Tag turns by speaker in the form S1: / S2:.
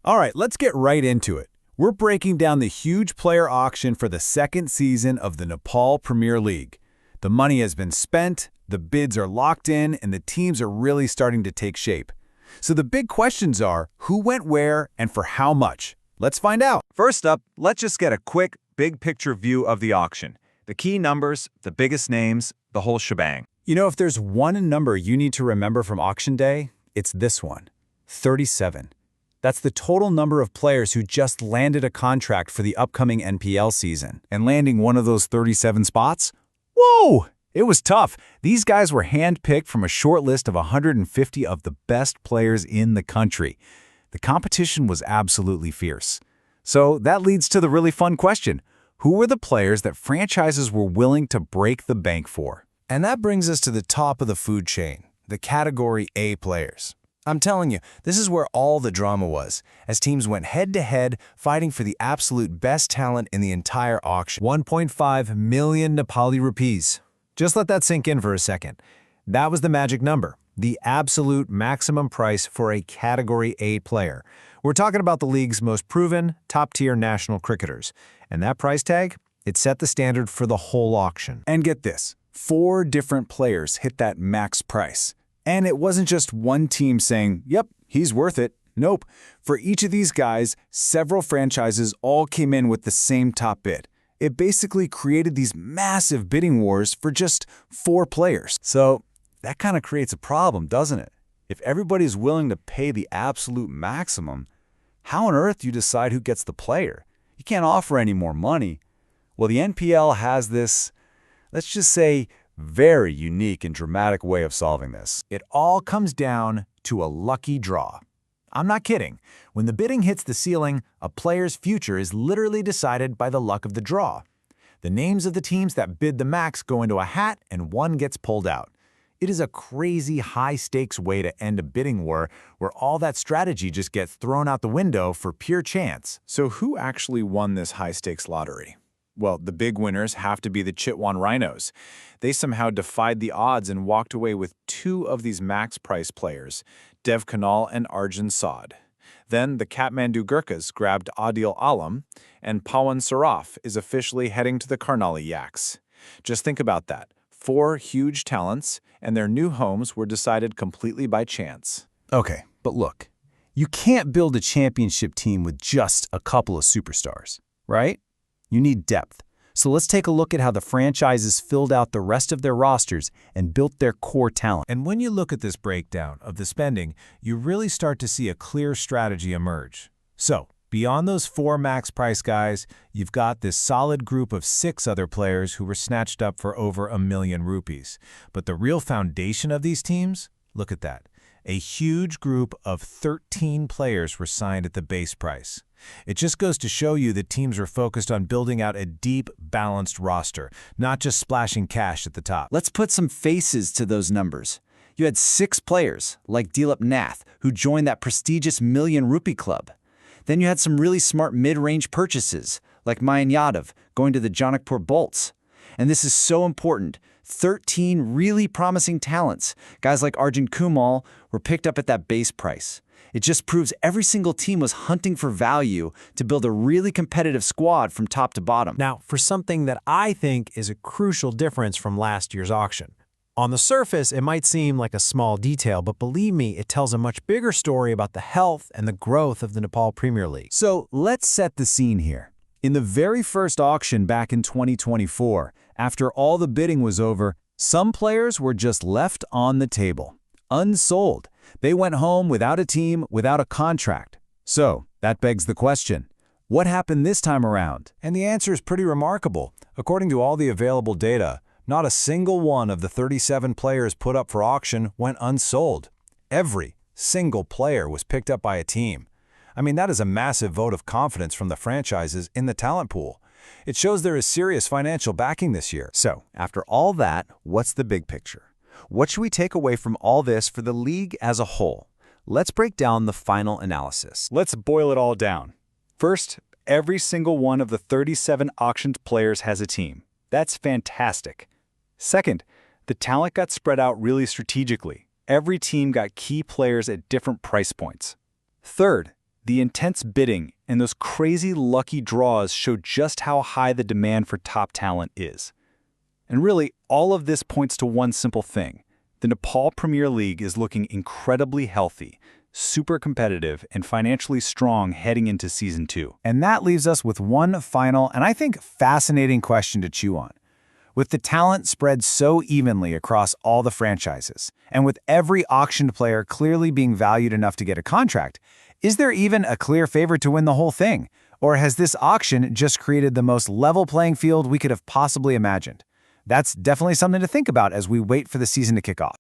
S1: All right, let's get right into it. We're breaking down the huge player auction for the second season of the Nepal Premier League. The money has been spent, the bids are locked in, and the teams are really starting to take shape. So the big questions are, who went where and for how much? Let's find out.
S2: First up, let's just get a quick, big-picture view of the auction. The key numbers, the biggest names, the whole shebang.
S1: You know, if there's one number you need to remember from auction day, it's this one, 37. That's the total number of players who just landed a contract for the upcoming NPL season. And landing one of those 37 spots? Whoa! It was tough. These guys were handpicked from a short list of 150 of the best players in the country. The competition was absolutely fierce. So that leads to the really fun question. Who were the players that franchises were willing to break the bank for?
S3: And that brings us to the top of the food chain, the Category A players. I'm telling you, this is where all the drama was, as teams went head-to-head fighting for the absolute best talent in the entire auction.
S4: 1.5 million Nepali rupees. Just let that sink in for a second. That was the magic number, the absolute maximum price for a Category A player. We're talking about the league's most proven, top-tier national cricketers. And that price tag, it set the standard for the whole auction.
S1: And get this, 4 different players hit that max price. And it wasn't just one team saying, yep, he's worth it. Nope. For each of these guys, several franchises all came in with the same top bid. It basically created these massive bidding wars for just 4 players. So that kind of creates a problem, doesn't it? If everybody's willing to pay the absolute maximum, how on earth do you decide who gets the player? You can't offer any more money. Well, the NPL has this, let's just say, very unique and dramatic way of solving this.
S4: It all comes down to a lucky draw. I'm not kidding. When the bidding hits the ceiling, a player's future is literally decided by the luck of the draw. The names of the teams that bid the max go into a hat and one gets pulled out. It is a crazy high-stakes way to end a bidding war where all that strategy just gets thrown out the window for pure chance.
S1: So who actually won this high-stakes lottery? Well, the big winners have to be the Chitwan Rhinos. They somehow defied the odds and walked away with 2 of these max price players, Dev Kanal and Arjun Saad. Then the Kathmandu Gurkhas grabbed Adil Alam, and Pawan Saraf is officially heading to the Karnali Yaks. Just think about that. 4 huge talents, and their new homes were decided completely by chance.
S4: Okay, but look, you can't build a championship team with just a couple of superstars, right? You need depth. So let's take a look at how the franchises filled out the rest of their rosters and built their core talent. And when you look at this breakdown of the spending, you really start to see a clear strategy emerge. So, beyond those 4 max price guys, you've got this solid group of 6 other players who were snatched up for over $1 million rupees. But the real foundation of these teams? Look at that. A huge group of 13 players were signed at the base price. It just goes to show you that teams were focused on building out a deep, balanced roster, not just splashing cash at the top.
S3: Let's put some faces to those numbers. You had 6 players, like Dilip Nath, who joined that prestigious $1 million rupee club. Then you had some really smart mid-range purchases, like Mayan Yadav, going to the Janakpur Bolts. And this is so important. 13 really promising talents, guys like Arjun Kumal, were picked up at that base price. It just proves every single team was hunting for value to build a really competitive squad from top to bottom.
S4: Now, for something that I think is a crucial difference from last year's auction. On the surface, it might seem like a small detail, but believe me, it tells a much bigger story about the health and the growth of the Nepal Premier League.
S1: So let's set the scene here. In the very first auction back in 2024, after all the bidding was over, some players were just left on the table, unsold. They went home without a team, without a contract. So that begs the question, what happened this time around?
S4: And the answer is pretty remarkable. According to all the available data, not a single one of the 37 players put up for auction went unsold. Every single player was picked up by a team. I mean, that is a massive vote of confidence from the franchises in the talent pool. It shows there is serious financial backing this year.
S2: So, after all that, what's the big picture? What should we take away from all this for the league as a whole? Let's break down the final analysis.
S1: Let's boil it all down. First, every single one of the 37 auctioned players has a team. That's fantastic. Second, the talent got spread out really strategically. Every team got key players at different price points. Third, The intense bidding and those crazy lucky draws show just how high the demand for top talent is. And really, all of this points to one simple thing. The Nepal Premier League is looking incredibly healthy, super competitive, and financially strong heading into Season 2.
S4: And that leaves us with one final and I think fascinating question to chew on. With the talent spread so evenly across all the franchises, and with every auctioned player clearly being valued enough to get a contract, is there even a clear favorite to win the whole thing? Or has this auction just created the most level playing field we could have possibly imagined? That's definitely something to think about as we wait for the season to kick off.